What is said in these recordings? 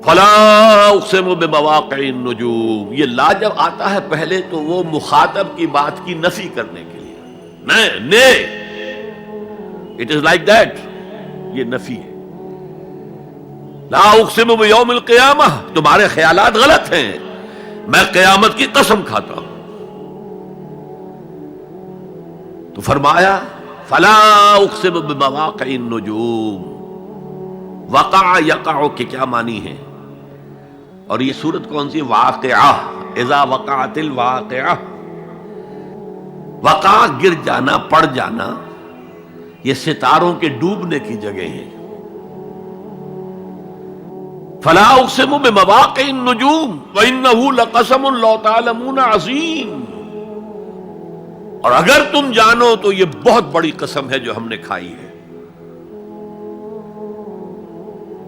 فلا اقسم بمواقع النجوم، یہ لا جب آتا ہے پہلے تو وہ مخاطب کی بات کی نفی کرنے کے لیے، نے اٹ از لائک دیٹ، یہ نفی ہے۔ لا اقسم بیوم القیامہ، تمہارے خیالات غلط ہیں، میں قیامت کی قسم کھاتا ہوں۔ تو فرمایا فلا اقسم بمواقع النجوم، وقع یقع کے کیا معنی ہے؟ اور یہ سورت کون سی؟ واقعہ، اذا وقعت الواقعہ، وقع گر جانا، پڑ جانا، یہ ستاروں کے ڈوبنے کی جگہ ہے۔ فلا اقسم بمواقع النجوم وانه لقسم لو تعلمون عظیم، اور اگر تم جانو تو یہ بہت بڑی قسم ہے جو ہم نے کھائی ہے۔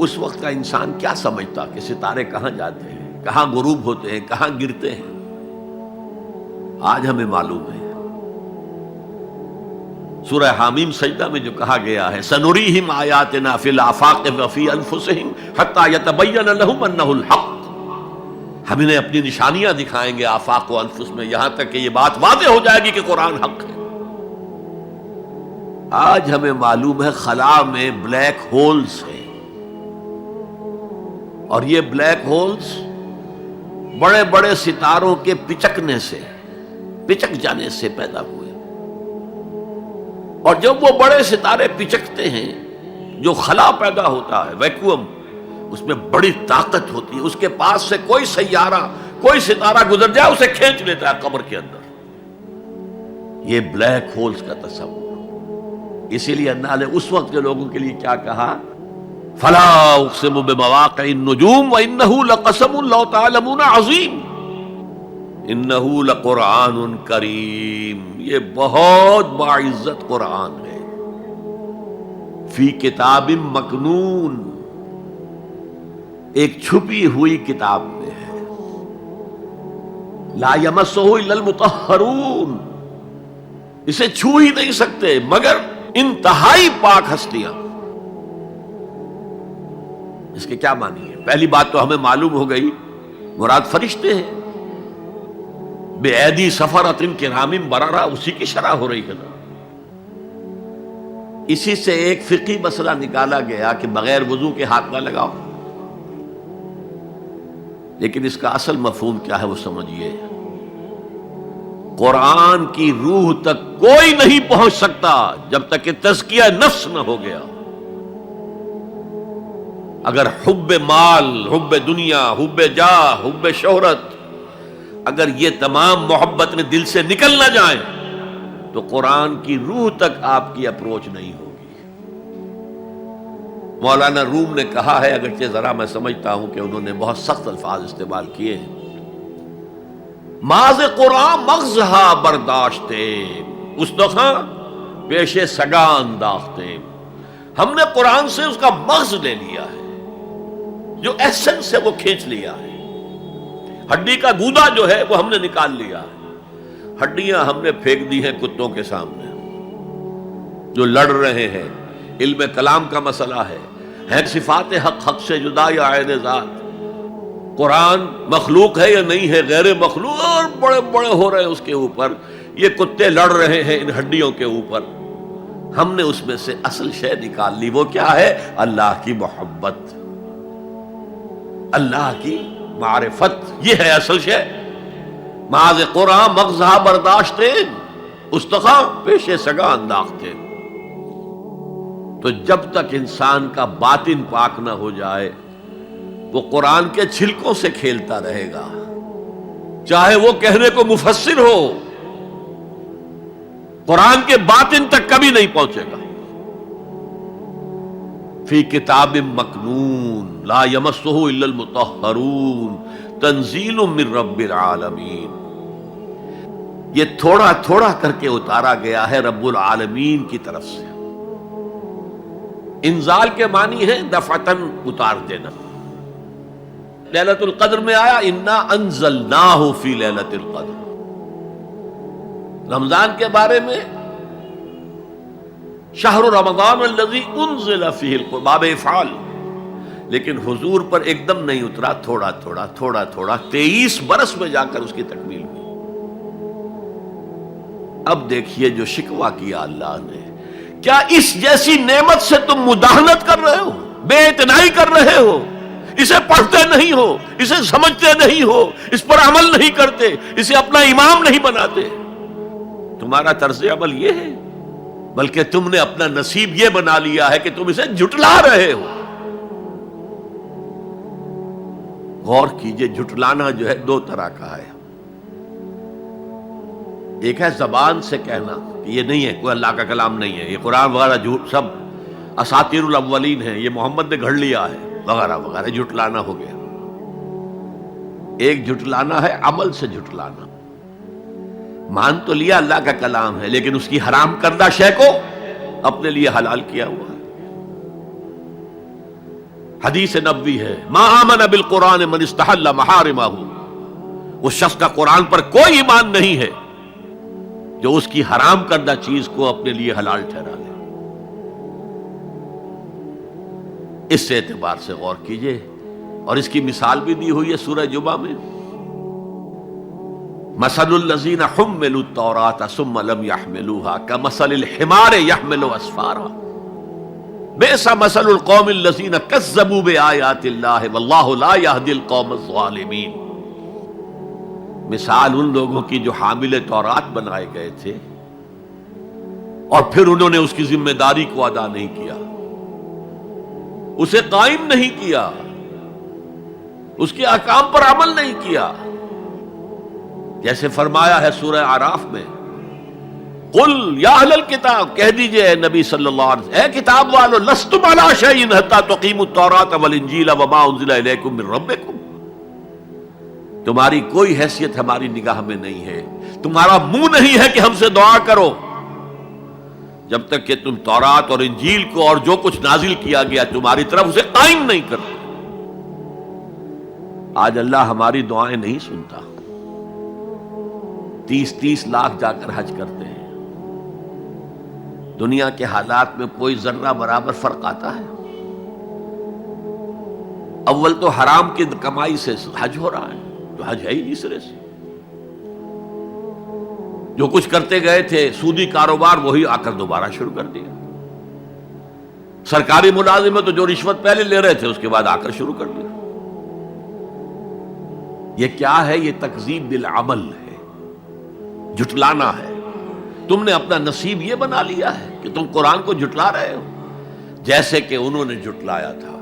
اس وقت کا انسان کیا سمجھتا کہ ستارے کہاں جاتے ہیں، کہاں غروب ہوتے ہیں، کہاں گرتے ہیں؟ آج ہمیں معلوم ہے۔ سورہ حامیم سجدہ میں جو کہا گیا ہے سنریہم آیاتنا فی الآفاق وفی انفسہم حتی یتبین لہم انہ الحق، ہم انہیں اپنی نشانیاں دکھائیں گے آفاق و انفس میں، یہاں تک کہ یہ بات واضح ہو جائے گی کہ قرآن حق ہے۔ آج ہمیں معلوم ہے خلا میں بلیک ہولز ہیں، اور یہ بلیک ہولز بڑے بڑے ستاروں کے پچکنے سے، پچک جانے سے پیدا ہوئے، اور جب وہ بڑے ستارے پچکتے ہیں، جو خلا پیدا ہوتا ہے، ویکیوم، اس میں بڑی طاقت ہوتی ہے، اس کے پاس سے کوئی سیارہ، کوئی ستارہ گزر جائے اسے کھینچ لیتا ہے قبر کے اندر۔ یہ بلیک ہولز کا تصور، اسی لیے اللہ نے اس وقت کے لوگوں کے لیے کیا کہا؟ فلا اقسم بمواقع النجوم وانه لقسم لو تعلمون عظیم، انه لقرآن کریم، یہ بہت باعزت قرآن ہے، فی کتاب مکنون، ایک چھپی ہوئی کتاب میں ہے، لا یمسہ الا المطہرون، اسے چھو ہی نہیں سکتے مگر انتہائی پاک ہستیاں۔ اس کے کیا معنی ہے؟ پہلی بات تو ہمیں معلوم ہو گئی، مراد فرشتے ہیں، بے ایدی سفرۃ کرام بررہ، اسی کی شرح ہو رہی ہے نا۔ اسی سے ایک فقہی مسئلہ نکالا گیا کہ بغیر وضو کے ہاتھ نہ لگاؤ، لیکن اس کا اصل مفہوم کیا ہے وہ سمجھیے۔ قرآن کی روح تک کوئی نہیں پہنچ سکتا جب تک کہ تزکیہ نفس نہ ہو گیا۔ اگر حب مال، حب دنیا، حب جاہ، حب شہرت، اگر یہ تمام محبت میں دل سے نکل نہ جائیں تو قرآن کی روح تک آپ کی اپروچ نہیں ہوگی۔ مولانا روم نے کہا ہے، اگرچہ ذرا میں سمجھتا ہوں کہ انہوں نے بہت سخت الفاظ استعمال کیے ہیں، ماز قرآن مغزہا برداشتے استخاں پیش سگاں انداختے، ہم نے قرآن سے اس کا مغز لے لیا ہے، جو ایسنس ہے وہ کھینچ لیا ہے، ہڈی کا گودا جو ہے وہ ہم نے نکال لیا ہے، ہڈیاں ہم نے پھینک دی ہیں کتوں کے سامنے جو لڑ رہے ہیں۔ علم کلام کا مسئلہ ہے صفات حق حق سے جدا یا عین ذات، قرآن مخلوق ہے یا نہیں ہے، غیر مخلوق، اور بڑے بڑے ہو رہے ہیں اس کے اوپر، یہ کتے لڑ رہے ہیں ان ہڈیوں کے اوپر۔ ہم نے اس میں سے اصل شے نکال لی، وہ کیا ہے؟ اللہ کی محبت، اللہ کی معرفت، یہ ہے اصل شے۔ ماز قرآن مغزہ برداشتے استخاں پیش سگاں انداختے۔ تو جب تک انسان کا باطن پاک نہ ہو جائے وہ قرآن کے چھلکوں سے کھیلتا رہے گا، چاہے وہ کہنے کو مفسر ہو، قرآن کے باطن تک کبھی نہیں پہنچے گا۔ فی کتاب مکنون لا یمسہ الا المطہرون تنزیل من رب العالمین، یہ تھوڑا تھوڑا کر کے اتارا گیا ہے رب العالمین کی طرف سے۔ انزال کے معنی ہے دفعتاً اتار دینا۔ لیلۃ القدر میں آیا انا انزلناہ فی لیلۃ القدر۔ رمضان کے بارے میں شہر رمضان الذی انزل فیہ القرآن، باب افعال، لیکن حضور پر ایک دم نہیں اترا، تھوڑا تھوڑا تھوڑا تھوڑا 23 برس میں جا کر اس کی تکمیل ہوئی۔ اب دیکھیے جو شکوہ کیا اللہ نے، کیا اس جیسی نعمت سے تم مداہنت کر رہے ہو، بے اعتنائی کر رہے ہو، اسے پڑھتے نہیں ہو، اسے سمجھتے نہیں ہو، اس پر عمل نہیں کرتے، اسے اپنا امام نہیں بناتے؟ تمہارا طرز عمل یہ ہے، بلکہ تم نے اپنا نصیب یہ بنا لیا ہے کہ تم اسے جھٹلا رہے ہو۔ غور کیجئے، جھٹلانا جو ہے دو طرح کا ہے۔ ایک ہے زبان سے کہنا کہ یہ نہیں ہے، کوئی اللہ کا کلام نہیں ہے، یہ قرآن وغیرہ جھوٹ، سب اساطیر الاولین ہیں، یہ محمد نے گھڑ لیا ہے وغیرہ وغیرہ، جھٹلانا ہو گیا۔ ایک جھٹلانا ہے عمل سے جھٹلانا، مان تو لیا اللہ کا کلام ہے لیکن اس کی حرام کردہ شے کو اپنے لیے حلال کیا ہوا ہے۔ حدیث نبوی ہے، ما آمن بالقرآن من استحل محارمہ، اس شخص کا قرآن پر کوئی ایمان نہیں ہے جو اس کی حرام کردہ چیز کو اپنے لیے حلال ٹھہرا لے۔ اس اعتبار سے غور کیجئے، اور اس کی مثال بھی دی ہوئی ہے سورہ جمعہ میں، مثل الذین حملوا التوراۃ ثم لم يحملوها كمثل الحمار يحمل اسفارا بئس مثل القوم الذین کذبوا بآیات اللہ واللہ لا یہدی القوم الظالمین۔ مثال ان لوگوں کی جو حامل تورات بنائے گئے تھے اور پھر انہوں نے اس کی ذمہ داری کو ادا نہیں کیا، اسے قائم نہیں کیا، اس کے احکام پر عمل نہیں کیا۔ جیسے فرمایا ہے سورہ اعراف میں، قل یا اہل الکتاب، کہہ دیجئے اے نبی صلی اللہ علیہ وسلم، اے کتاب والو، لستم علی شیء حتی تقیموا التوراۃ والانجیل وما انزل الیکم من ربکم، تمہاری کوئی حیثیت ہماری نگاہ میں نہیں ہے، تمہارا منہ نہیں ہے کہ ہم سے دعا کرو جب تک کہ تم تورات اور انجیل کو اور جو کچھ نازل کیا گیا تمہاری طرف اسے قائم نہیں کرتے۔ آج اللہ ہماری دعائیں نہیں سنتا، 30 لاکھ جا کر حج کرتے ہیں، دنیا کے حالات میں کوئی ذرہ برابر فرق آتا ہے؟ اول تو حرام کی کمائی سے حج ہو رہا ہے، تو حج ہے ہی نہیں سرے سے۔ جو کچھ کرتے گئے تھے سودی کاروبار وہی آ کر دوبارہ شروع کر دیا، سرکاری ملازم تو جو رشوت پہلے لے رہے تھے اس کے بعد آ کر شروع کر دیا۔ یہ کیا ہے؟ یہ تکذیب بالعمل ہے، جھٹلانا ہے۔ تم نے اپنا نصیب یہ بنا لیا ہے کہ تم قرآن کو جھٹلا رہے ہو، جیسے کہ انہوں نے جھٹلایا تھا۔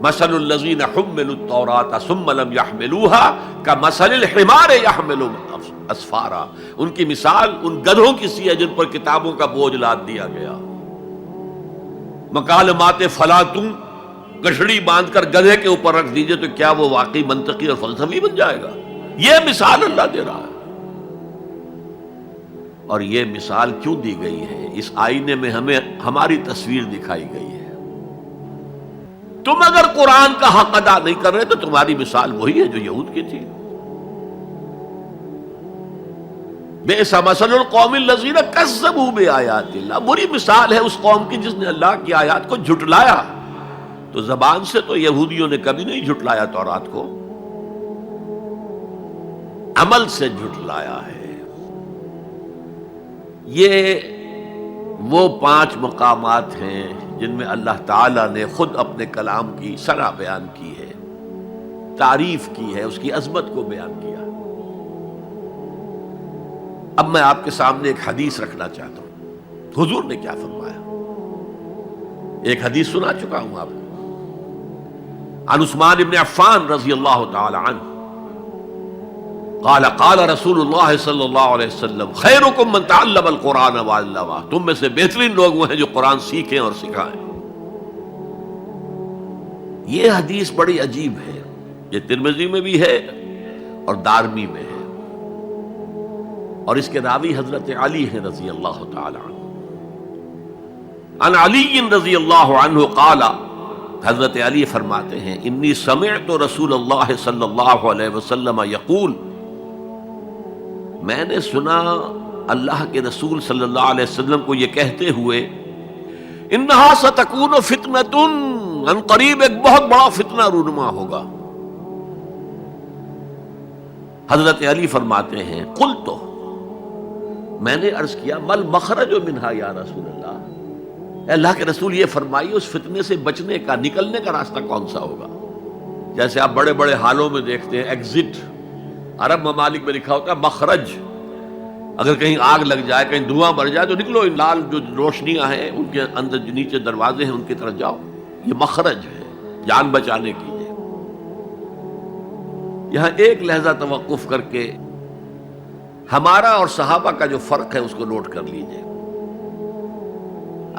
مثل الذین حملوا التوراۃ ثم لم يحملوها كمثل الحمار يحمل اسفارا، ان کی مثال ان گدھوں کی سی ہے جن پر کتابوں کا بوجھ لاد دیا گیا۔ مکالمات فلاں تم گٹھڑی باندھ کر گدھے کے اوپر رکھ دیجئے تو کیا وہ واقعی منطقی اور فلسفی بن جائے گا؟ یہ مثال اللہ دے رہا ہے۔ اور یہ مثال کیوں دی گئی ہے؟ اس آئینے میں ہمیں ہماری تصویر دکھائی گئی ہے۔ تم اگر قرآن کا حق ادا نہیں کر رہے تو تمہاری مثال وہی ہے جو یہود کی تھی۔ بئس مثل القوم الذین کذبوا بآیات اللہ، بری مثال ہے اس قوم کی جس نے اللہ کی آیات کو جھٹلایا۔ تو زبان سے تو یہودیوں نے کبھی نہیں جھٹلایا تورات کو، عمل سے جھٹلایا ہے۔ یہ وہ 5 مقامات ہیں جن میں اللہ تعالیٰ نے خود اپنے کلام کی شرح بیان کی ہے، تعریف کی ہے، اس کی عظمت کو بیان کیا۔ اب میں آپ کے سامنے ایک حدیث رکھنا چاہتا ہوں، حضور نے کیا فرمایا۔ ایک حدیث سنا چکا ہوں آپ کو، عن عثمان بن عفان رضی اللہ تعالی عنہ قال قال رسول اللہ صلی اللہ علیہ وسلم خیرکم من تعلم القرآن وعلمہ، تم میں سے بہترین لوگ وہ ہیں جو قرآن سیکھیں اور سکھائیں۔ یہ حدیث بڑی عجیب ہے، یہ ترمذی میں بھی ہے اور دارمی میں ہے، اور اس کے راوی حضرت علی ہیں رضی اللہ تعالی عنہ۔ عن علی رضی اللہ عنہ قال، حضرت علی فرماتے ہیں انی سمعت رسول اللہ صلی اللہ علیہ وسلم یقول، میں نے سنا اللہ کے رسول صلی اللہ علیہ وسلم کو یہ کہتے ہوئے انہا ستکون فتنۃ، ان قریب ایک بہت بڑا فتنہ رونما ہوگا۔ حضرت علی فرماتے ہیں قلت، میں نے عرض کیا مل مخرج منہا یا رسول اللہ، اے اللہ کے رسول یہ فرمائیے اس فتنے سے بچنے کا، نکلنے کا راستہ کون سا ہوگا؟ جیسے آپ بڑے بڑے حالوں میں دیکھتے ہیں ایگزٹ، عرب ممالک میں لکھا ہوتا ہے مخرج، اگر کہیں آگ لگ جائے، کہیں دھواں بڑھ جائے تو نکلو، لال جو روشنیاں ہیں ان کے اندر جو نیچے دروازے ہیں ان کی طرف جاؤ، یہ مخرج ہے جان بچانے کی۔ یہاں ایک لحظہ توقف کر کے ہمارا اور صحابہ کا جو فرق ہے اس کو نوٹ کر لیجئے۔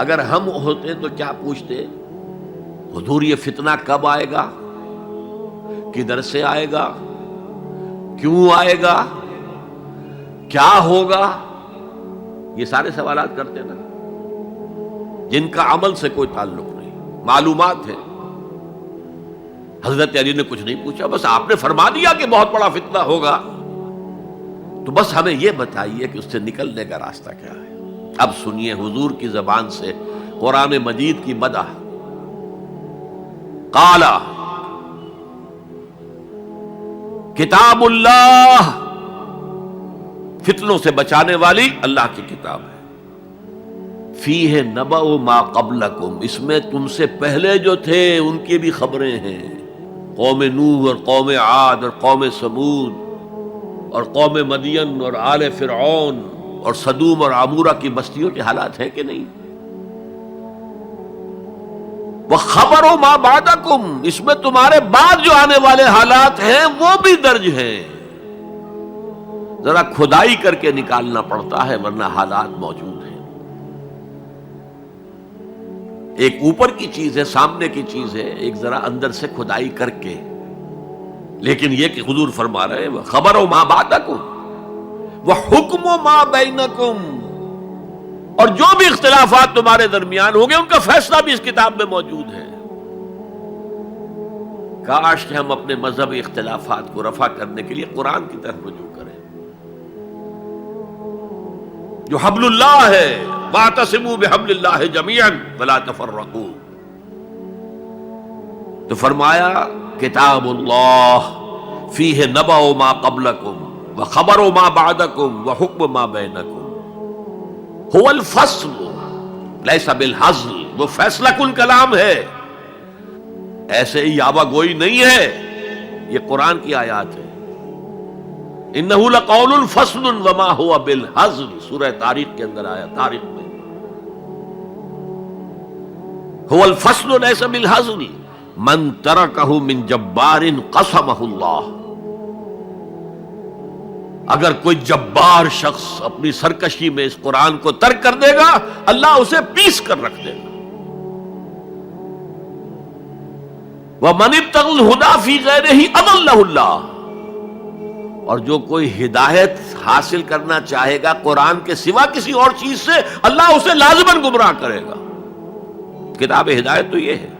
اگر ہم ہوتے تو کیا پوچھتے؟ حضور یہ فتنہ کب آئے گا، کدھر سے آئے گا، کیوں آئے گا، کیا ہوگا؟ یہ سارے سوالات کرتے نا، جن کا عمل سے کوئی تعلق نہیں، معلومات ہے۔ حضرت علی نے کچھ نہیں پوچھا، بس آپ نے فرما دیا کہ بہت بڑا فتنہ ہوگا، تو بس ہمیں یہ بتائیے کہ اس سے نکلنے کا راستہ کیا ہے۔ اب سنیے حضور کی زبان سے قرآن مجید کی مدح۔ قال کتاب اللہ، فتنوں سے بچانے والی اللہ کی کتاب ہے۔ فیہ نبأ ما قبلکم، اس میں تم سے پہلے جو تھے ان کی بھی خبریں ہیں، قوم نوح اور قوم عاد اور قوم سمود اور قوم مدین اور آل فرعون اور سدوم اور عمورہ کی بستیوں کے حالات ہیں کہ نہیں؟ وَخَبَرُ مَا بَعْدَكُمْ، اس میں تمہارے بعد جو آنے والے حالات ہیں وہ بھی درج ہیں، ذرا کھدائی کر کے نکالنا پڑتا ہے ورنہ حالات موجود ہیں۔ ایک اوپر کی چیز ہے، سامنے کی چیز ہے، ایک ذرا اندر سے کھدائی کر کے، لیکن یہ کہ حضور فرما رہے ہیں خبرو ما بعدکم وحکم ما بینکم، اور جو بھی اختلافات تمہارے درمیان ہوں گے ان کا فیصلہ بھی اس کتاب میں موجود ہے۔ کاش کہ ہم اپنے مذہبی اختلافات کو رفع کرنے کے لیے قرآن کی طرف رجوع کریں، جو حبل اللہ ہے، واعتصموا بحبل اللہ جميعا ولا تفرقوا۔ تو فرمایا کتاب اللہ فیہ نبأ ما قبلکم وخبر ما بعدکم وحکم ما بینکم، هو الفصل لیس بالحزل، وہ فیصلہ کن کلام ہے، ایسے ہی یابہ گوئی نہیں ہے، یہ قرآن کی آیات ہے۔ انہ لقول فصل وما هو بالحزل، سورہ تاریخ کے اندر آیا، تاریخ میں هو الفصل لیس بالحزل من ترکہ من جبار قسمہ اللہ، اگر کوئی جبار شخص اپنی سرکشی میں اس قرآن کو ترک کر دے گا اللہ اسے پیس کر رکھ دے گا۔ وَمَنِ ابْتَغَى الْهُدَى فِي غَيْرِهِ أَضَلَّهُ اللَّهُ، اور جو کوئی ہدایت حاصل کرنا چاہے گا قرآن کے سوا کسی اور چیز سے، اللہ اسے لازماً گمراہ کرے گا۔ کتاب ہدایت تو یہ ہے۔